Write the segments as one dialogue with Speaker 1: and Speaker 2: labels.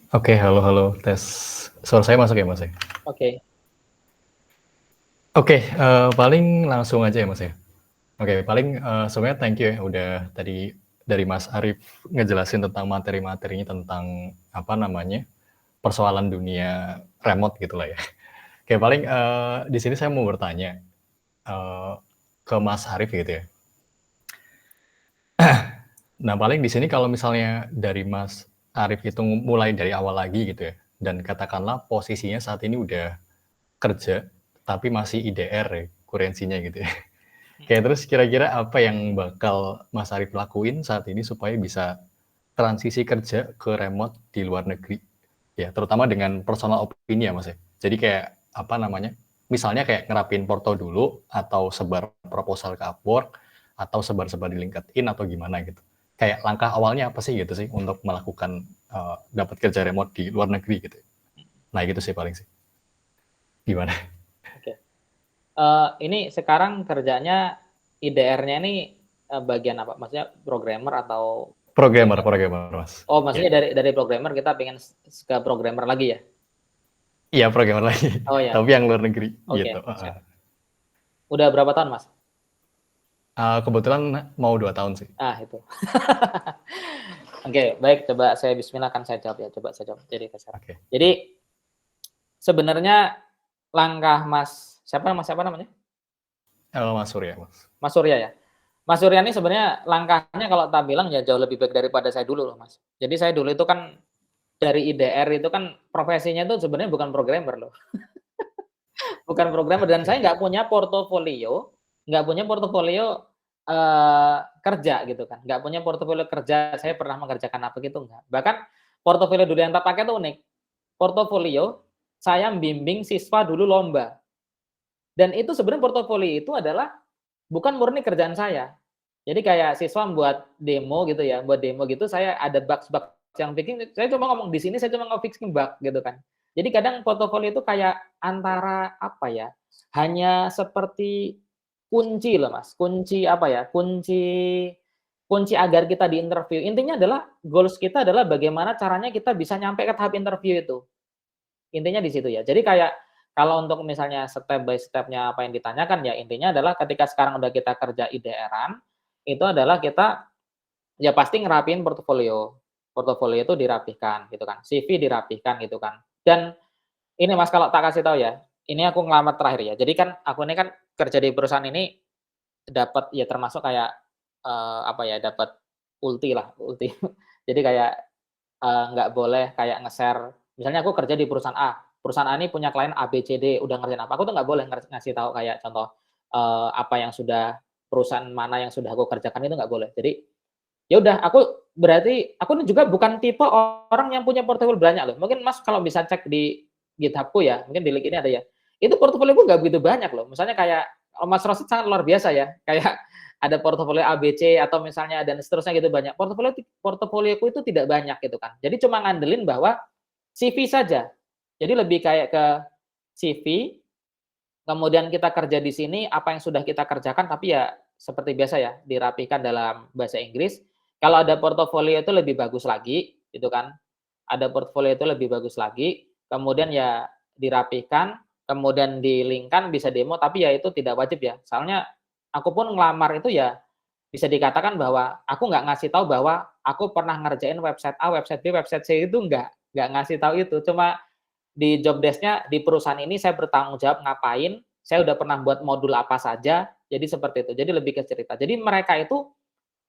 Speaker 1: Oke, halo halo, tes. Suara saya masuk ya, Mas, ya?
Speaker 2: Oke.
Speaker 1: Oke, paling langsung aja ya, Mas, ya? Oke, paling, sebenarnya thank you ya udah tadi dari Mas Arif ngejelasin tentang materi-materinya tentang, apa namanya, persoalan dunia remote gitulah ya. Oke, paling, di sini saya mau bertanya, eee, ke Mas Arif gitu ya. Nah, paling di sini kalau misalnya dari Mas Arif itu mulai dari awal lagi gitu ya, dan katakanlah posisinya saat ini udah kerja, tapi masih IDR ya, kurensinya gitu ya. Kayak terus kira-kira apa yang bakal Mas Arif lakuin saat ini supaya bisa transisi kerja ke remote di luar negeri? Ya, terutama dengan personal opini ya, Mas, ya. Jadi kayak, apa namanya, misalnya kayak ngerapin porto dulu, atau sebar proposal ke Upwork, atau sebar-sebar di LinkedIn, atau gimana gitu. Kayak langkah awalnya apa sih gitu sih untuk melakukan, dapat kerja remote di luar negeri gitu. Nah gitu sih paling sih. Gimana?
Speaker 2: Oke. Ini sekarang kerjanya IDR-nya ini, bagian apa? Maksudnya programmer atau
Speaker 1: Programmer
Speaker 2: developer?
Speaker 1: programmer, Mas.
Speaker 2: Oh,
Speaker 1: Ya.
Speaker 2: maksudnya dari programmer kita pengen ke programmer lagi ya?
Speaker 1: Iya, programmer lagi,
Speaker 2: Oh ya,
Speaker 1: tapi yang luar negeri
Speaker 2: oke,
Speaker 1: gitu, heeh.
Speaker 2: siap. Udah berapa tahun, Mas?
Speaker 1: Kebetulan mau 2 tahun sih.
Speaker 2: Ah, itu. Oke, baik, coba saya bismillah akan saya jawab ya, coba saya jawab jadi keserap.
Speaker 1: Oke.
Speaker 2: Jadi sebenarnya langkah siapa namanya?
Speaker 1: Mas Surya, Mas.
Speaker 2: Mas Surya ya? Mas Surya ini sebenarnya langkahnya kalau tak bilang ya jauh lebih baik daripada saya dulu loh, Mas. Jadi saya dulu itu kan dari IDR itu kan profesinya itu sebenarnya bukan programmer loh. Bukan programmer dan saya
Speaker 1: Oke.
Speaker 2: nggak punya portofolio, kerja gitu kan, nggak punya portofolio kerja saya pernah mengerjakan apa gitu enggak. Bahkan portofolio dulu yang tak pakai tuh unik, portofolio saya membimbing siswa dulu lomba dan itu sebenarnya portofolio itu adalah bukan murni kerjaan saya. Jadi kayak siswa buat demo gitu ya, buat demo gitu saya ada bugs-bugs yang bikin saya cuma ngomong di sini saya cuma nge-fixin bug gitu kan. Jadi kadang portofolio itu kayak antara apa ya, hanya seperti kunci loh Mas, kunci apa ya, kunci agar kita di-interview. Intinya adalah goals kita adalah bagaimana caranya kita bisa nyampe ke tahap interview itu. Intinya di situ ya. Jadi kayak kalau untuk misalnya step by step-nya apa yang ditanyakan ya intinya adalah ketika sekarang udah kita kerja IDR-an, itu adalah kita ya pasti ngerapiin portofolio. Portofolio itu dirapihkan gitu kan, CV dirapihkan gitu kan. Dan ini Mas kalau tak kasih tahu ya, ini aku ngelamar terakhir ya. Jadi kan aku ini kan kerja di perusahaan ini dapat ya termasuk kayak, apa ya, dapat ulti lah, ulti. Jadi kayak, nggak boleh kayak nge-share misalnya aku kerja di perusahaan A ini punya klien A, B, C, D, udah ngerjain apa, aku tuh nggak boleh ngasih tahu kayak contoh, apa yang sudah perusahaan mana yang sudah aku kerjakan itu nggak boleh. Jadi, ya udah aku berarti aku ini juga bukan tipe orang yang punya portofolio banyak loh. Mungkin Mas kalau bisa cek di GitHub-ku ya, mungkin di LinkedIn ada ya. Itu portofolioku nggak begitu banyak loh. Misalnya kayak, Mas Rosyid sangat luar biasa ya, kayak ada portofolio A, B, C, atau misalnya dan seterusnya gitu banyak. Portofolioku itu tidak banyak gitu kan. Jadi cuma ngandelin bahwa CV saja. Jadi lebih kayak ke CV, kemudian kita kerja di sini, apa yang sudah kita kerjakan, tapi ya seperti biasa ya, dirapikan dalam bahasa Inggris. Kalau ada portofolio itu lebih bagus lagi, gitu kan. Ada portofolio itu lebih bagus lagi, kemudian ya dirapikan, kemudian di-link-kan, bisa demo, tapi ya itu tidak wajib ya. Soalnya aku pun ngelamar itu ya bisa dikatakan bahwa aku nggak ngasih tahu bahwa aku pernah ngerjain website A, website B, website C itu nggak ngasih tahu itu. Cuma di job desk-nya di perusahaan ini saya bertanggung jawab ngapain, saya udah pernah buat modul apa saja, jadi seperti itu. Jadi lebih ke cerita. Jadi mereka itu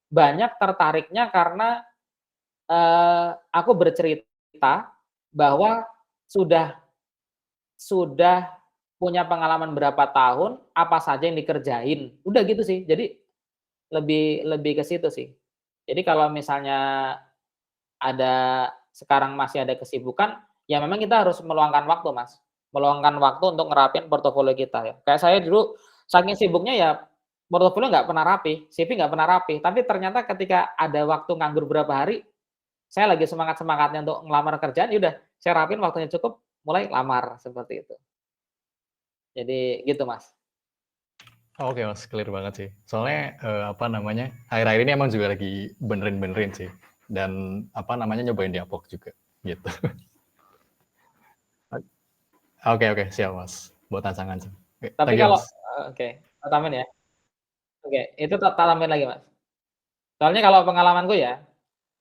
Speaker 2: banyak tertariknya karena, aku bercerita bahwa sudah sudah punya pengalaman berapa tahun, apa saja yang dikerjain, udah gitu sih. Jadi lebih lebih ke situ sih. Jadi kalau misalnya sekarang masih ada kesibukan, ya memang kita harus meluangkan waktu, Mas. Meluangkan waktu untuk ngerapin portofolio kita ya. Kayak saya dulu saking sibuknya ya portofolio nggak pernah rapi, CV nggak pernah rapi, tapi ternyata ketika ada waktu nganggur berapa hari, saya lagi semangat-semangatnya untuk ngelamar kerjaan, ya udah saya rapin waktunya cukup, mulai lamar, seperti itu. Jadi gitu, Mas.
Speaker 1: Oke, Mas, clear banget sih. Soalnya, apa namanya, akhir-akhir ini emang juga lagi benerin-benerin sih, dan apa namanya, nyobain di Upwork juga, gitu. Oke, siap Mas. Buat tantangan sih. Oke,
Speaker 2: Tapi
Speaker 1: thank you
Speaker 2: kalau
Speaker 1: Mas.
Speaker 2: oke, tambahin ya. Oke, itu tambahin lagi, Mas. Soalnya kalau pengalamanku ya,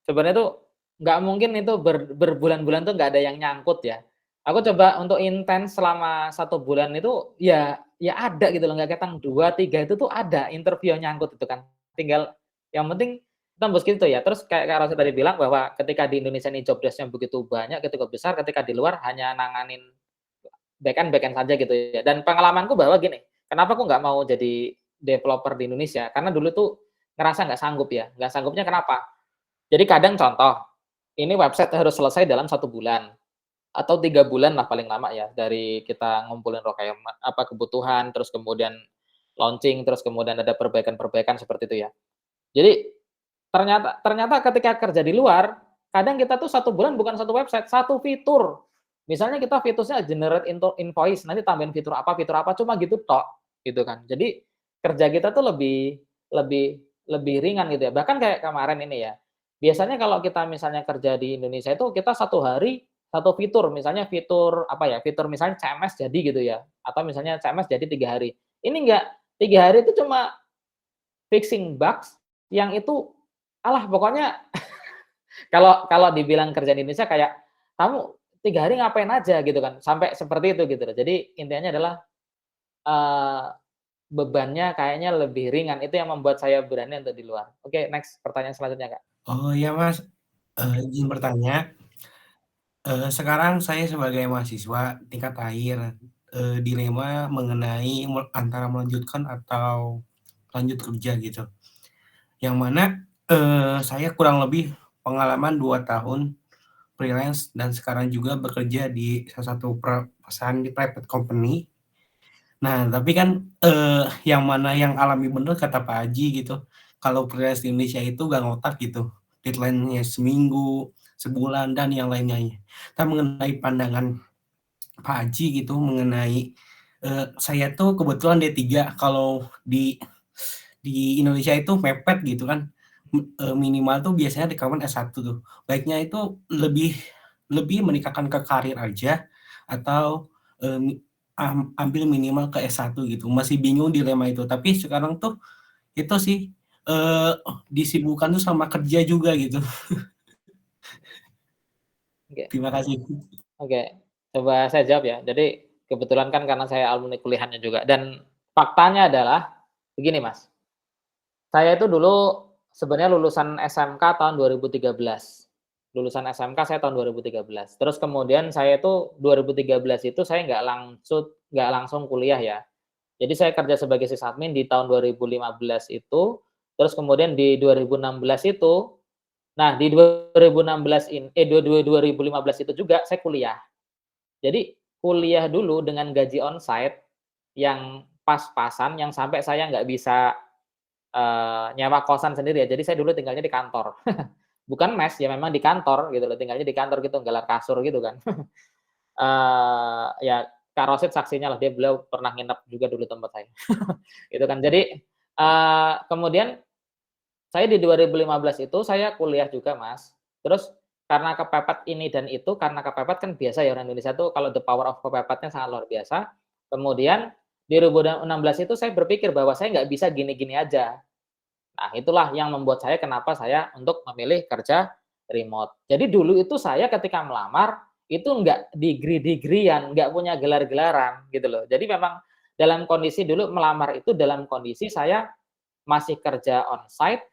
Speaker 2: sebenarnya tuh nggak mungkin itu berbulan-bulan tuh nggak ada yang nyangkut ya. Aku coba untuk intens selama 1 bulan itu, ya ada gitu loh, nggak ketang 2, 3 itu tuh ada interview yang nyangkut itu kan. Tinggal yang penting tembus gitu ya. Terus kayak Kak Rosyid tadi bilang bahwa ketika di Indonesia ini job desk-nya begitu banyak, begitu besar, ketika di luar hanya nanganin back-end saja gitu ya. Dan pengalamanku bahwa gini, kenapa aku nggak mau jadi developer di Indonesia, karena dulu tuh ngerasa nggak sanggup ya. Nggak sanggupnya kenapa? Jadi kadang contoh, ini website harus selesai dalam 1 bulan atau 3 bulan lah paling lama ya, dari kita ngumpulin requirement apa kebutuhan, terus kemudian launching, terus kemudian ada perbaikan-perbaikan seperti itu ya. Jadi ternyata ternyata ketika kerja di luar, kadang kita tuh 1 bulan bukan satu website, satu fitur. Misalnya kita fiturnya generate invoice, nanti tambahin fitur apa, cuma gitu tok, gitu kan. Jadi kerja kita tuh lebih lebih lebih ringan gitu ya. Bahkan kayak kemarin ini ya, biasanya kalau kita misalnya kerja di Indonesia itu kita 1 hari 1 fitur, misalnya fitur apa ya, fitur misalnya CMS jadi gitu ya, atau misalnya CMS jadi 3 hari. Ini enggak, 3 hari itu cuma fixing bugs yang itu alah pokoknya kalau kalau dibilang kerja di Indonesia kayak, "Kamu 3 hari ngapain aja?" Gitu kan, sampai seperti itu gitu loh. Jadi intinya adalah, eee, bebannya kayaknya lebih ringan, itu yang membuat saya berani untuk di luar. Oke, next pertanyaan selanjutnya, Kak.
Speaker 3: Oh iya Mas, izin bertanya, sekarang saya sebagai mahasiswa tingkat akhir, dilema mengenai antara melanjutkan atau lanjut kerja gitu. Yang mana, saya kurang lebih pengalaman 2 tahun freelance dan sekarang juga bekerja di salah satu perusahaan di private company. Nah, tapi kan, yang mana yang alami bener kata Pak Haji gitu, kalau freelance di Indonesia itu nggak ngotak gitu, deadline-nya seminggu, sebulan, dan yang lainnya. Nah, mengenai pandangan Pak Haji gitu, mengenai, saya tuh kebetulan D3, kalau di Indonesia itu mepet gitu kan, minimal tuh biasanya rekaman S1 tuh. Baiknya itu lebih lebih meningkatkan ke karir aja atau, ambil minimal ke S1 gitu. Masih bingung dilema itu, tapi sekarang tuh itu sih, eee, disibukkan tuh sama kerja juga gitu.
Speaker 2: Oke
Speaker 3: Terima kasih.
Speaker 2: oke, coba saya jawab ya. Jadi kebetulan kan karena saya alumni kuliahannya juga dan faktanya adalah begini, Mas. Saya itu dulu sebenarnya lulusan SMK tahun 2013. Lulusan SMK saya tahun 2013. Terus kemudian saya itu 2013 itu saya nggak langsung kuliah ya. Jadi saya kerja sebagai sysadmin di tahun 2015 itu, terus kemudian di 2016 itu nah di 2016 2015 itu juga saya kuliah. Jadi kuliah dulu dengan gaji onsite yang pas-pasan, yang sampai saya nggak bisa nyewa kosan sendiri ya, jadi saya dulu tinggalnya di kantor. Bukan mes, ya memang di kantor gitu loh, tinggalnya di kantor gitu, nggelar kasur gitu kan. Ya Kak Rosyid saksinya lah, beliau pernah nginep juga dulu tempat saya, gitu kan. Jadi, kemudian saya di 2015 itu saya kuliah juga, Mas. Terus karena kepepet ini dan itu, karena kepepet kan biasa ya orang Indonesia tuh kalau the power of kepepetnya sangat luar biasa. Kemudian di 2016 itu saya berpikir bahwa saya nggak bisa gini-gini aja. Nah, itulah yang membuat saya kenapa saya untuk memilih kerja remote. Jadi dulu itu saya ketika melamar, itu nggak degree-degreean, nggak punya gelar-gelaran gitu loh. Jadi memang dalam kondisi dulu melamar itu dalam kondisi saya masih kerja onsite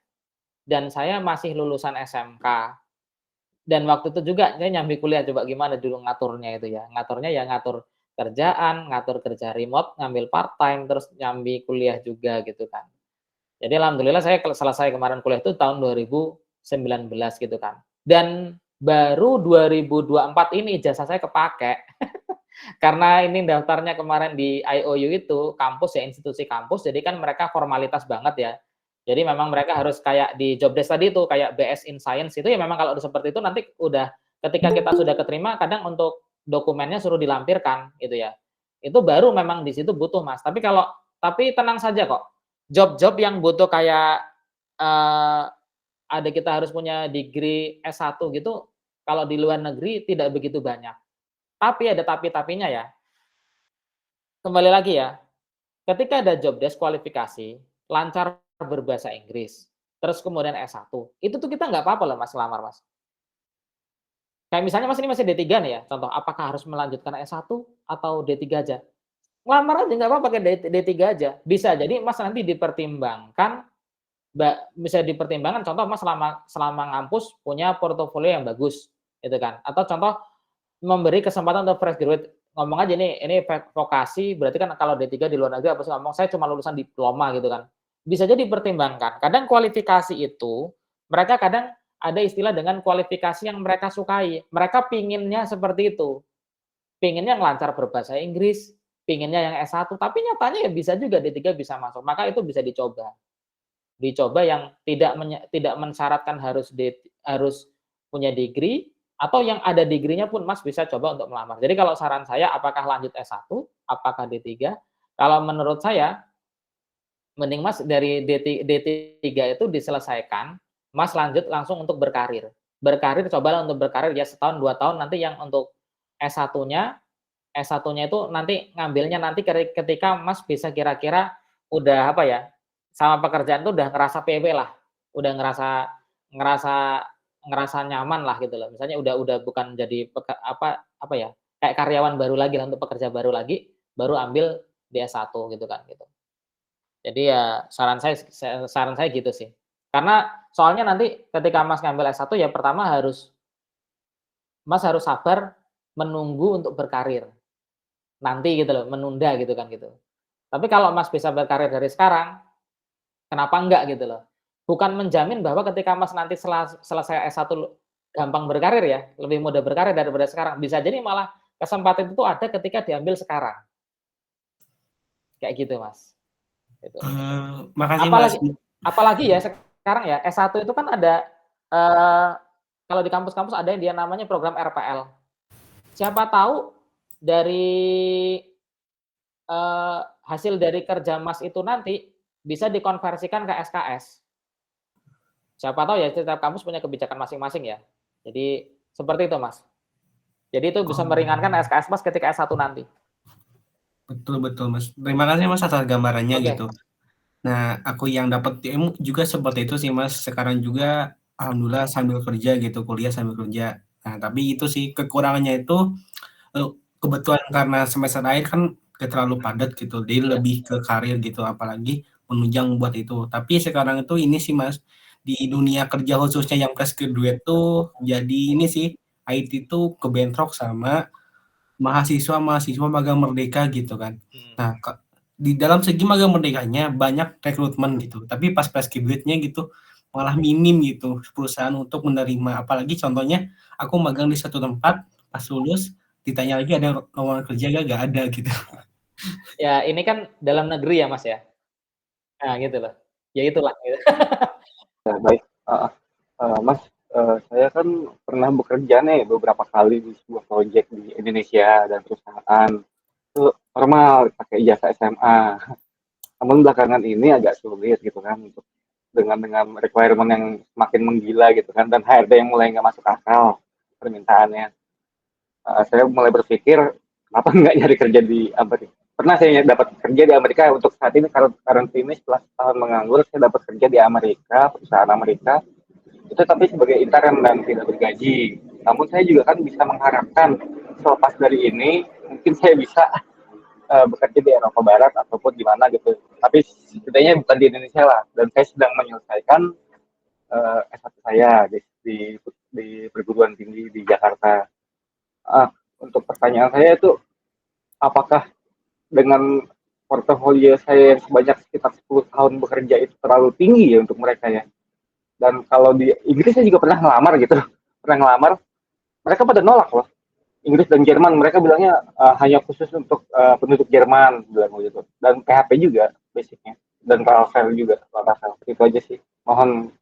Speaker 2: dan saya masih lulusan SMK. Dan waktu itu juga saya nyambi kuliah, coba gimana dulu ngaturnya itu ya. Ngaturnya ya ngatur kerjaan, ngatur kerja remote, ngambil part-time, terus nyambi kuliah juga gitu kan. Jadi alhamdulillah saya selesai kemarin kuliah itu tahun 2019 gitu kan. Dan baru 2024 ini ijazah saya kepakai. Karena ini daftarnya kemarin di IOU itu kampus ya, institusi kampus, jadi kan mereka formalitas banget ya. Jadi memang mereka harus kayak di job desk tadi itu kayak BS in Science itu ya memang kalau udah seperti itu nanti udah ketika kita sudah keterima kadang untuk dokumennya suruh dilampirkan gitu ya. Itu baru memang di situ butuh Mas. Tapi tenang saja kok. Job-job yang butuh kayak ada kita harus punya degree S1 gitu, kalau di luar negeri tidak begitu banyak. Tapi ada tapi-tapinya ya. kembali lagi ya, ketika ada job desk kualifikasi, lancar berbahasa Inggris, terus kemudian S1, itu tuh kita nggak apa-apa loh Mas ngelamar Mas. Kayak misalnya Mas ini masih D3 nih ya, contoh, apakah harus melanjutkan S1 atau D3 aja? Ngelamar aja nggak apa-apa pakai D3 aja. Bisa jadi Mas nanti dipertimbangkan, bisa dipertimbangkan contoh Mas selama selama ngampus punya portofolio yang bagus, gitu kan. Atau contoh memberi kesempatan untuk fresh graduate, ngomong aja nih, ini vokasi berarti kan kalau D3 di luar negeri apa sih ngomong, saya cuma lulusan diploma gitu kan. Bisa jadi dipertimbangkan. Kadang kualifikasi itu, mereka kadang ada istilah dengan kualifikasi yang mereka sukai. Mereka pinginnya seperti itu. Pinginnya lancar berbahasa Inggris, pinginnya yang S1, tapi nyatanya ya bisa juga D3 bisa masuk. Maka itu bisa dicoba. Dicoba yang tidak mensyaratkan harus punya degree, atau yang ada degree-nya pun Mas bisa coba untuk melamar. Jadi kalau saran saya apakah lanjut S1, apakah D3? Kalau menurut saya mending Mas dari D3 itu diselesaikan, Mas lanjut langsung untuk berkarir. Berkarir cobalah untuk berkarir ya setahun 2 tahun, nanti yang untuk S1-nya S1-nya itu nanti ngambilnya nanti ketika Mas bisa kira-kira udah apa ya, sama pekerjaan tuh udah ngerasa PW lah, udah ngerasa ngerasa nyaman lah gitu loh. Misalnya udah bukan jadi apa ya, kayak karyawan baru lagi lah, untuk pekerja baru lagi, baru ambil di S1 gitu kan, gitu. Jadi ya saran saya gitu sih. Karena soalnya nanti ketika Mas ngambil S1 ya pertama Mas harus sabar menunggu untuk berkarir. Nanti gitu loh, menunda gitu kan gitu. Tapi kalau Mas bisa berkarir dari sekarang, kenapa enggak gitu loh. Bukan menjamin bahwa ketika Mas nanti selesai S1 gampang berkarir ya, lebih mudah berkarir daripada sekarang. Bisa jadi malah kesempatan itu ada ketika diambil sekarang. Kayak gitu Mas, gitu.
Speaker 3: Makasih Mas.
Speaker 2: Apalagi apalagi ya sekarang ya, S1 itu kan ada, eee, kalau di kampus-kampus ada yang dia namanya program RPL. Siapa tahu dari hasil dari kerja Mas itu nanti bisa dikonversikan ke SKS. Siapa tahu ya setiap kampus punya kebijakan masing-masing ya. Jadi seperti itu Mas. Jadi itu bisa meringankan SKS Mas ketika S1 nanti.
Speaker 3: Betul betul Mas. Terima kasih Mas atas gambarannya
Speaker 2: Oke.
Speaker 3: gitu. Nah, aku yang dapat ilmu juga seperti itu sih Mas. Sekarang juga alhamdulillah sambil kerja gitu, kuliah sambil kerja. Nah, tapi itu sih kekurangannya itu kebetulan karena semester akhir kan gak terlalu padat gitu. Jadi
Speaker 2: Ya.
Speaker 3: lebih ke karir gitu, apalagi menunjang buat itu. Tapi sekarang itu ini sih Mas, di dunia kerja khususnya yang fresh graduate tuh jadi ini sih IT tuh kebentrok sama mahasiswa magang merdeka gitu kan. Nah, di dalam segi magang merdekanya banyak rekrutmen gitu, tapi pas fresh graduate-nya gitu malah minim gitu perusahaan untuk menerima. Apalagi contohnya aku magang di satu tempat, pas lulus ditanya lagi ada lowongan kerja gak ada gitu.
Speaker 2: Ya ini kan dalam negeri ya Mas ya. Nah gitu loh. Ya itulah gitu.
Speaker 4: Ya, baik. Mas, saya kan pernah bekerja nih beberapa kali di sebuah proyek di Indonesia dan perusahaan. Itu normal pakai ijazah SMA. Namun belakangan ini agak sulit gitu kan untuk dengan requirement yang makin menggila gitu kan dan HRD yang mulai nggak masuk akal permintaannya. Saya mulai berpikir kenapa nggak nyari kerja di Amerika. Pernah saya dapat kerja di Amerika untuk saat ini current ini setelah tahun menganggur saya dapat kerja di Amerika, perusahaan Amerika itu tapi sebagai intern dan tidak bergaji. Namun saya juga kan bisa mengharapkan selepas dari ini mungkin saya bisa bekerja di Eropa Barat ataupun di mana gitu. Tapi setidaknya bukan di Indonesia lah. Dan saya sedang menyelesaikan S1 saya di perguruan tinggi di Jakarta. Untuk pertanyaan saya itu apakah dengan portofolio saya yang sebanyak sekitar 10 tahun bekerja itu terlalu tinggi ya untuk mereka ya? Dan kalau di Inggris saya juga pernah ngelamar gitu, mereka pada nolak loh. Inggris dan Jerman mereka bilangnya hanya khusus untuk penduduk Jerman bilang gitu. Dan PHP juga basicnya dan Ravel juga, itu aja sih. Mohon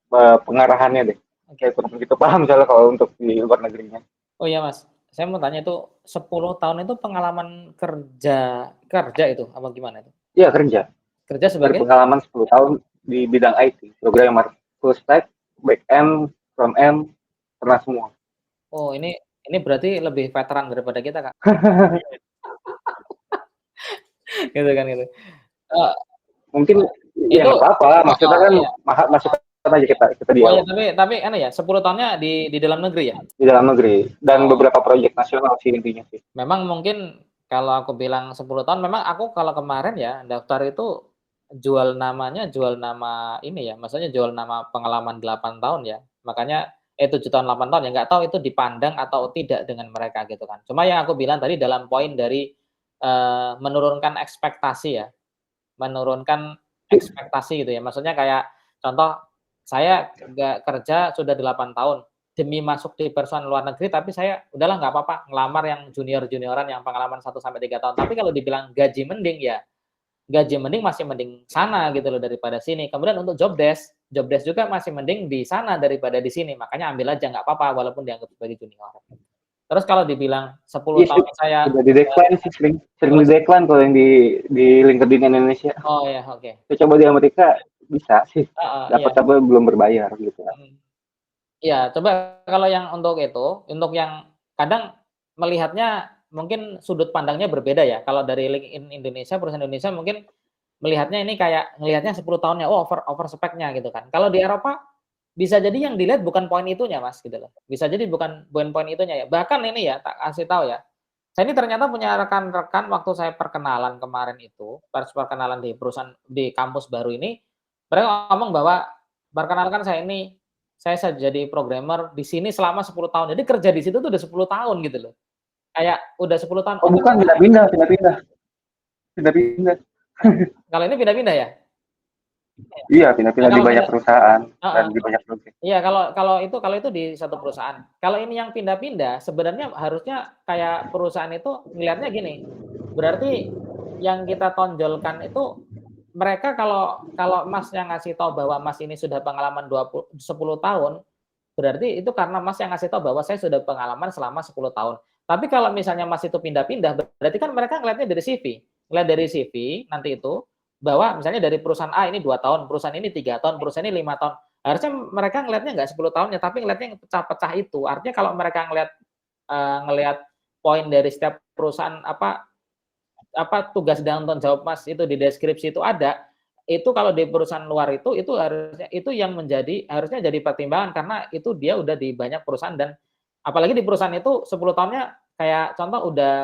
Speaker 4: pengarahannya deh. Saya kurang begitu paham soalnya kalau untuk di luar negerinya.
Speaker 2: Oh iya Mas, saya mau tanya itu 10 tahun itu pengalaman kerja itu apa gimana itu?
Speaker 4: Iya kerja.
Speaker 2: Kerja sebagai
Speaker 4: Berpengalaman 10 tahun di bidang IT, programmer, full stack, back end, front end, pernah semua.
Speaker 2: Oh ini berarti lebih veteran daripada kita Kak. gitu kan gitu. Eh,
Speaker 4: Mungkin ya
Speaker 2: itu
Speaker 4: nggak apa-apa, maksudnya kan
Speaker 2: iya.
Speaker 4: masukan aja kita
Speaker 2: Oh ya,
Speaker 4: dialog
Speaker 2: tapi kan ya 10 tahunnya di dalam negeri ya.
Speaker 4: di dalam negeri dan
Speaker 2: Oh,
Speaker 4: beberapa proyek nasional sih intinya sih.
Speaker 2: memang mungkin kalau aku bilang 10 tahun, memang aku kalau kemarin ya daftar itu jual nama ini ya, maksudnya jual nama pengalaman 8 tahun ya. Makanya 7 tahun 8 tahun ya, nggak tahu itu dipandang atau tidak dengan mereka gitu kan. Cuma yang aku bilang tadi dalam poin dari menurunkan ekspektasi ya, menurunkan ekspektasi gitu ya. Maksudnya kayak contoh saya nggak kerja sudah 8 tahun, demi masuk di perusahaan luar negeri, tapi saya udahlah nggak apa-apa ngelamar yang junior-junioran yang pengalaman 1 sampai 3 tahun. Tapi kalau dibilang gaji mending, ya gaji mending masih mending sana gitu loh daripada sini. Kemudian untuk job desk juga masih mending di sana daripada di sini. Makanya ambil aja nggak apa-apa walaupun dianggap sebagai junior. Terus kalau dibilang 10
Speaker 4: Iya sih,
Speaker 2: tahun saya
Speaker 4: udah di decline sih, sering di
Speaker 2: terus
Speaker 4: decline kalau yang di LinkedIn Indonesia.
Speaker 2: oh ya, oke.
Speaker 4: Saya coba di Amerika bisa sih,
Speaker 2: Heeh, iya.
Speaker 4: dapat tapi belum berbayar gitu.
Speaker 2: Mhm. Iya, coba kalau yang untuk itu, untuk yang kadang melihatnya mungkin sudut pandangnya berbeda ya. Kalau dari LinkedIn Indonesia, perusahaan Indonesia mungkin melihatnya ini kayak ngelihatnya 10 tahunnya, oh over spec-nya gitu kan. Kalau di Eropa bisa jadi yang dilihat bukan poin itunya, Mas, gitu loh. Bisa jadi bukan poin itunya ya. Bahkan ini ya, tak kasih tahu ya. Saya ini ternyata punya rekan-rekan waktu saya perkenalan kemarin itu, pas perkenalan di perusahaan di kampus baru ini, mereka ngomong bahwa perkenalkan saya jadi programmer di sini selama 10 tahun. Jadi kerja di situ tuh udah 10 tahun gitu loh. Kayak udah 10 tahun.
Speaker 4: Oh bukan, pindah-pindah.
Speaker 2: Kalau ini pindah-pindah ya?
Speaker 4: Iya,
Speaker 2: Nah,
Speaker 4: pindah-pindah di
Speaker 2: kalau
Speaker 4: banyak
Speaker 2: pindah
Speaker 4: perusahaan dan
Speaker 2: heeh.
Speaker 4: di banyak proyek.
Speaker 2: Iya, kalau itu di satu perusahaan. Kalau ini yang pindah-pindah, sebenarnya harusnya kayak perusahaan itu ngelihatnya gini, berarti yang kita tonjolkan itu mereka kalau kalau Mas yang ngasih tahu bahwa Mas ini sudah pengalaman 10 tahun, berarti itu karena Mas yang ngasih tahu bahwa saya sudah pengalaman selama 10 tahun. Tapi kalau misalnya Mas itu pindah-pindah, berarti kan mereka ngelihatnya dari CV. Ngelihat dari CV nanti itu bahwa misalnya dari perusahaan A ini 2 tahun, perusahaan ini 3 tahun, perusahaan ini 5 tahun. Harusnya mereka ngelihatnya nggak 10 tahunnya, tapi ngelihatnya yang pecah-pecah itu. Artinya kalau mereka ngelihat poin dari setiap perusahaan tugas dan tanggung jawab Mas itu di deskripsi itu ada, itu kalau di perusahaan luar itu harusnya itu yang harusnya jadi pertimbangan karena itu dia udah di banyak perusahaan dan apalagi di perusahaan itu 10 tahunnya kayak contoh udah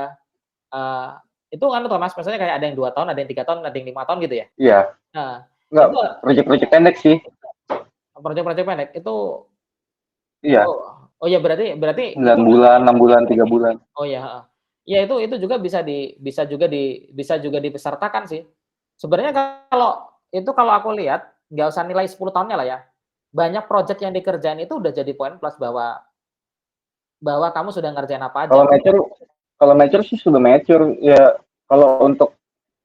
Speaker 2: eee, itu kan tuh Mas, maksudnya kayak ada yang 2 tahun, ada yang 3 tahun, ada yang 5 tahun gitu ya?
Speaker 4: Iya,
Speaker 2: Nah,
Speaker 4: enggak
Speaker 2: itu
Speaker 4: proyek-proyek pendek sih.
Speaker 2: proyek-proyek pendek itu
Speaker 4: Iya,
Speaker 2: oh ya berarti
Speaker 4: 9 bulan, 6 bulan, 3 bulan.
Speaker 2: oh ya, heeh. Ya itu juga bisa juga dipesertakan sih. Sebenarnya kalau aku lihat, nggak usah nilai 10 tahunnya lah ya. Banyak project yang dikerjain itu udah jadi poin plus bahwa kamu sudah ngerjain apa aja.
Speaker 4: Kalau mature sih sudah mature ya. Kalau untuk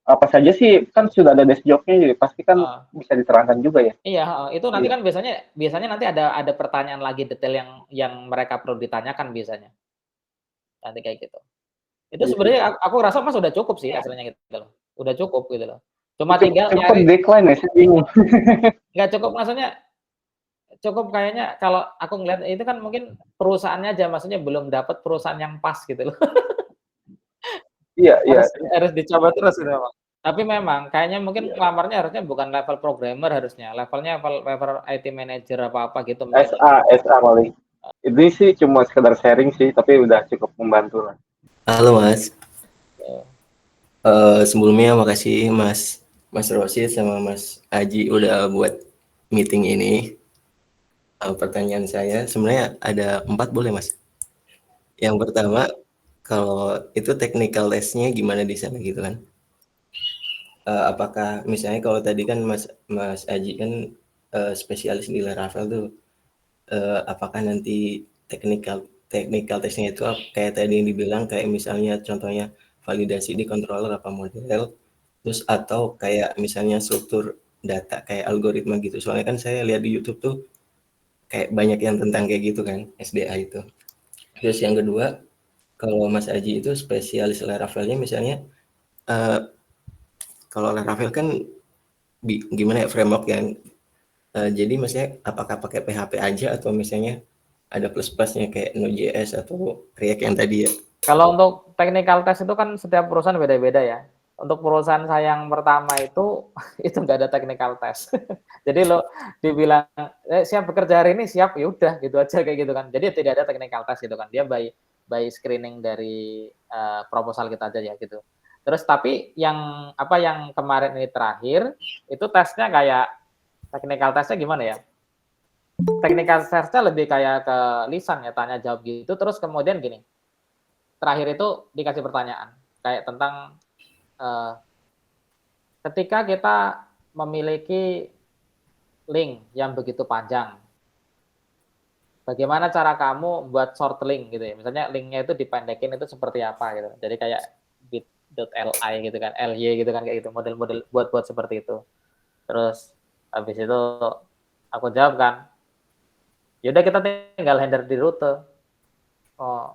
Speaker 4: apa saja sih kan sudah ada desk job-nya, jadi pasti kan
Speaker 2: Heeh.
Speaker 4: bisa diterangkan juga ya.
Speaker 2: Iya, heeh. Itu nanti
Speaker 4: Iya.
Speaker 2: kan biasanya nanti ada pertanyaan lagi detail yang mereka perlu ditanyakan biasanya. Nanti kayak gitu. Itu
Speaker 4: Iya sih.
Speaker 2: sebenarnya aku rasa Mas udah cukup sih hasilnya gitu loh. Udah cukup gitu loh. Cuma tinggal
Speaker 4: Cepat
Speaker 2: nyari
Speaker 4: decline ya, saya bingung.
Speaker 2: nggak cukup maksudnya cukup kayaknya kalau aku ngelihat itu kan mungkin perusahaannya aja maksudnya belum dapat perusahaan yang pas gitu loh.
Speaker 4: Iya, iya.
Speaker 2: Harus dicoba terus gitu Bang. Tapi memang kayaknya mungkin ngelamarnya harusnya bukan level programmer harusnya, levelnya level IT manager apa-apa gitu mungkin.
Speaker 4: SA paling. Ini sih cuma sekedar sharing sih, tapi udah cukup membantu lah.
Speaker 5: Halo Mas,
Speaker 2: Tuh.
Speaker 5: sebelumnya makasih Mas Rosid sama Mas Aji udah buat meeting ini. Pertanyaan saya sebenarnya ada 4 boleh Mas? Yang pertama, kalau itu technical test-nya gimana di sana gitu kan? Apakah misalnya kalau tadi kan Mas Aji kan spesialis di Laravel tuh, apakah nanti technical testnya itu kayak tadi yang dibilang kayak misalnya contohnya validasi di controller apa model, terus atau kayak misalnya struktur data kayak algoritma gitu. Soalnya kan saya lihat di YouTube tuh kayak banyak yang tentang kayak gitu kan, SDA itu. Terus yang kedua, kalau Mas Aji itu spesialis Laravelnya misalnya, kalau Laravel kan gimana ya framework yang jadi maksudnya apakah pakai PHP aja atau misalnya ada plus-plusnya kayak Node.js atau React yang tadi ya?
Speaker 2: Kalau untuk technical test itu kan setiap perusahaan beda-beda ya. untuk perusahaan saya yang pertama itu nggak ada technical test. Jadi lo dibilang siap bekerja hari ini, siap, ya udah gitu aja kayak gitu kan. Jadi tidak ada technical test gitu kan. Dia by screening dari proposal kita aja ya gitu. Terus tapi yang kemarin ini terakhir itu tesnya kayak technical testnya gimana ya? Technical testnya lebih kayak ke lisan ya, tanya jawab gitu. Terus kemudian gini, terakhir itu dikasih pertanyaan kayak tentang ketika kita memiliki link yang begitu panjang, bagaimana cara kamu buat short link gitu ya? Misalnya linknya itu dipendekin itu seperti apa gitu. Jadi kayak bit.li gitu kan, ly gitu kan kayak gitu, model-model buat seperti itu. Terus habis itu aku jawab kan, yaudah kita tinggal handle di rute. Oh,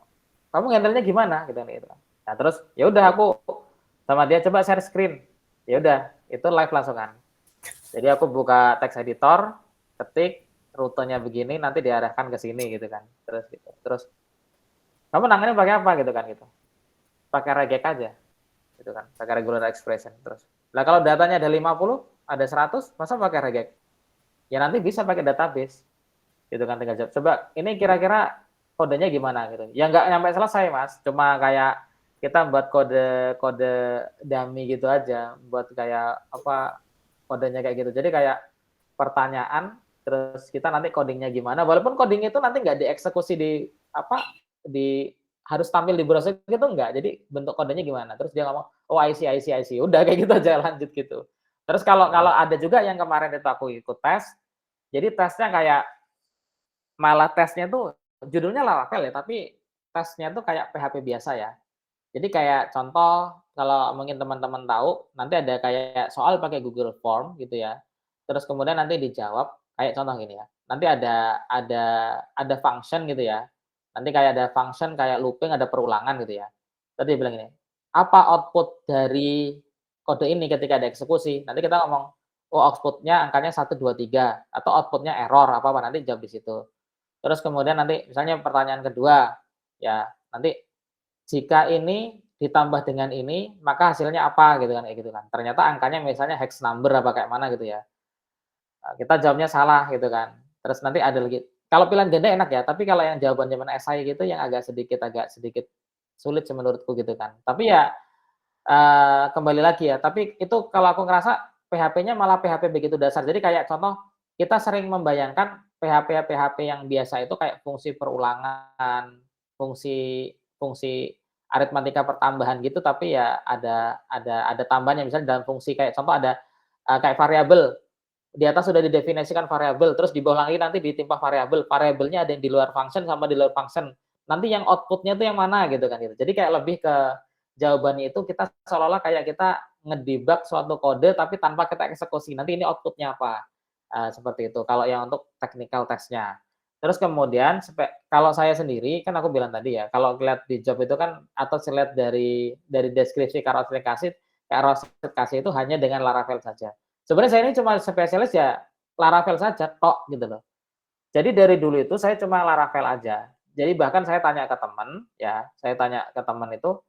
Speaker 2: kamu handle-nya gimana gitu kan. Nah, terus ya udah aku sama dia coba share screen. Ya udah, itu live langsung kan. Jadi aku buka text editor, ketik rutenya begini, nanti diarahkan ke sini gitu kan. Terus gitu. Terus kamu nanganin pakai apa gitu kan gitu. Pakai regek aja. Gitu kan. Pakai regular expression terus. Lah kalau datanya ada 50, ada 100, masa pakai regek? Ya nanti bisa pakai database. Gitu kan, tinggal jawab. Coba ini kira-kira kodenya gimana gitu. Ya nggak nyampe selesai, Mas. Cuma kayak kita buat kode dummy gitu aja, buat kayak apa kodenya kayak gitu. Jadi kayak pertanyaan, terus kita nanti codingnya gimana. Walaupun coding itu nanti nggak dieksekusi di harus tampil di browser gitu nggak. Jadi bentuk kodenya gimana. Terus dia ngomong, oh I see. Udah kayak gitu aja, lanjut gitu. Terus kalau ada juga yang kemarin itu aku ikut tes, jadi tesnya kayak malah tesnya tuh judulnya Laravel ya, tapi tesnya tuh kayak PHP biasa ya. Jadi kayak contoh, kalau mungkin teman-teman tahu, nanti ada kayak soal pakai Google Form gitu ya. Terus kemudian nanti dijawab kayak contoh gini ya. Nanti ada function gitu ya. Nanti kayak ada function kayak looping, ada perulangan gitu ya. Tadi bilang gini, apa output dari kode ini ketika ada eksekusi? Nanti kita ngomong, oh outputnya angkanya 1, 2, 3, atau outputnya error, apa-apa, nanti jawab di situ. Terus kemudian nanti misalnya pertanyaan kedua, ya nanti jika ini ditambah dengan ini, maka hasilnya apa gitu kan, kayak gitu kan. Ternyata angkanya misalnya hex number apa kayak mana gitu ya. Kita jawabnya salah gitu kan. Terus nanti ada lagi, kalau pilihan ganda enak ya, tapi kalau yang jawaban zaman esai gitu yang agak sedikit sulit sih menurutku gitu kan. Tapi ya kembali lagi ya, tapi itu kalau aku ngerasa PHP-nya malah PHP begitu dasar. Jadi kayak contoh, kita sering membayangkan PHP yang biasa itu kayak fungsi perulangan, fungsi aritmatika pertambahan gitu, tapi ya ada tambahannya. Misalnya dalam fungsi kayak contoh ada kayak variabel, di atas sudah didefinisikan variabel, terus di bawah lagi nanti ditimpa variabel. Variabelnya ada yang di luar function sama di luar function. Nanti yang outputnya itu yang mana gitu kan gitu. Jadi kayak lebih ke jawabannya itu kita seolah-olah kayak kita ngedebug suatu kode tapi tanpa kita eksekusi. Nanti ini outputnya apa? Seperti itu. Kalau yang untuk technical testnya. Terus kemudian kalau saya sendiri kan aku bilang tadi ya, kalau lihat di job itu kan atau lihat dari deskripsi Karosel kasih itu hanya dengan Laravel saja. Sebenarnya saya ini cuma spesialis ya Laravel saja tok gitu loh. Jadi dari dulu itu saya cuma Laravel aja. Jadi bahkan saya tanya ke teman itu,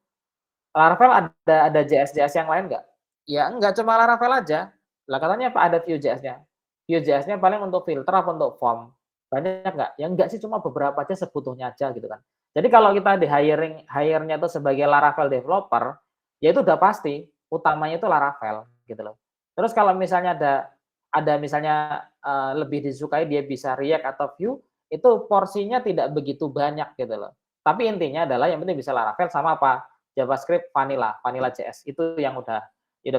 Speaker 2: Laravel ada JS yang lain nggak? Ya enggak, cuma Laravel aja. Lah katanya apa ada Vue.js-nya. Vue.js-nya paling untuk filter apa untuk form. Banyak nggak? Ya enggak sih, cuma beberapa aja sebutuhnya aja gitu kan. Jadi kalau kita di hire-nya itu sebagai Laravel developer, ya itu udah pasti utamanya itu Laravel gitu loh. Terus kalau misalnya ada misalnya lebih disukai dia bisa React atau Vue, itu porsinya tidak begitu banyak gitu loh. Tapi intinya adalah yang penting bisa Laravel sama apa? JavaScript Vanilla JS itu yang udah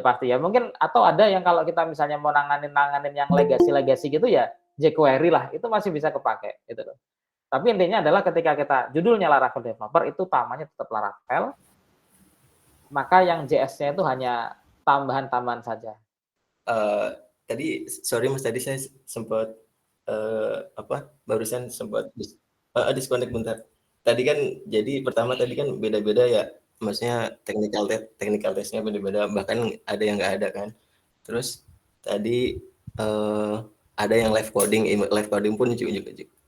Speaker 2: pasti ya. Mungkin atau ada yang kalau kita misalnya mau nanganin yang legacy gitu ya jQuery lah, itu masih bisa kepake gitu loh. Tapi intinya adalah ketika kita judulnya Laravel developer itu utamanya tetap Laravel, maka yang JS-nya itu hanya tambahan-tambahan saja.
Speaker 5: Tadi sorry Mas, tadi saya sempat barusan sempat disconnect bentar. Tadi kan jadi pertama tadi kan beda-beda ya, maksudnya technical testnya beda-beda, bahkan ada yang nggak ada kan. Terus tadi ada yang live coding pun juga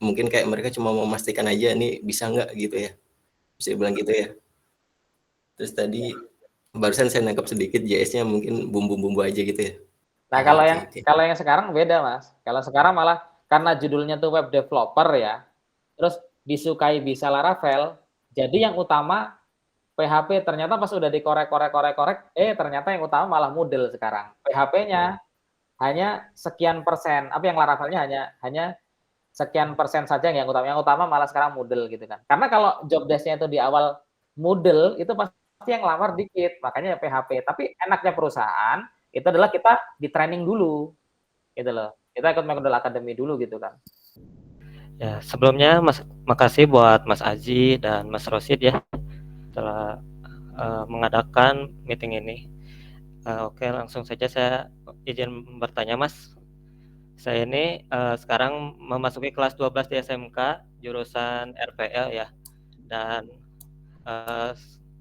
Speaker 5: mungkin kayak mereka cuma mau memastikan aja nih bisa nggak gitu ya, bisa bilang gitu ya. Terus tadi barusan saya nangkap sedikit JS-nya mungkin bumbu-bumbu aja gitu ya.
Speaker 2: Nah,
Speaker 5: Oh,
Speaker 2: kalau
Speaker 5: oke,
Speaker 2: yang
Speaker 5: oke.
Speaker 2: kalau yang sekarang beda, Mas. Kalau sekarang malah karena judulnya tuh web developer ya, terus disukai bisa Laravel, jadi yang utama PHP, ternyata pas udah dikorek, ternyata yang utama malah Moodle sekarang. PHP-nya hanya sekian persen, apa yang Laravelnya hanya sekian persen saja yang utama malah sekarang Moodle gitu kan. Karena kalau job desk-nya itu di awal Moodle itu pasti yang lamar dikit, makanya PHP. Tapi enaknya perusahaan itu adalah kita di training dulu, gitu loh. Kita ikut Model Academy dulu gitu kan.
Speaker 6: Ya, sebelumnya makasih buat Mas Aji dan Mas Rosid ya telah mengadakan meeting ini. Oke, langsung saja saya izin bertanya, Mas. Saya ini sekarang memasuki kelas 12 di SMK jurusan RPL ya. Dan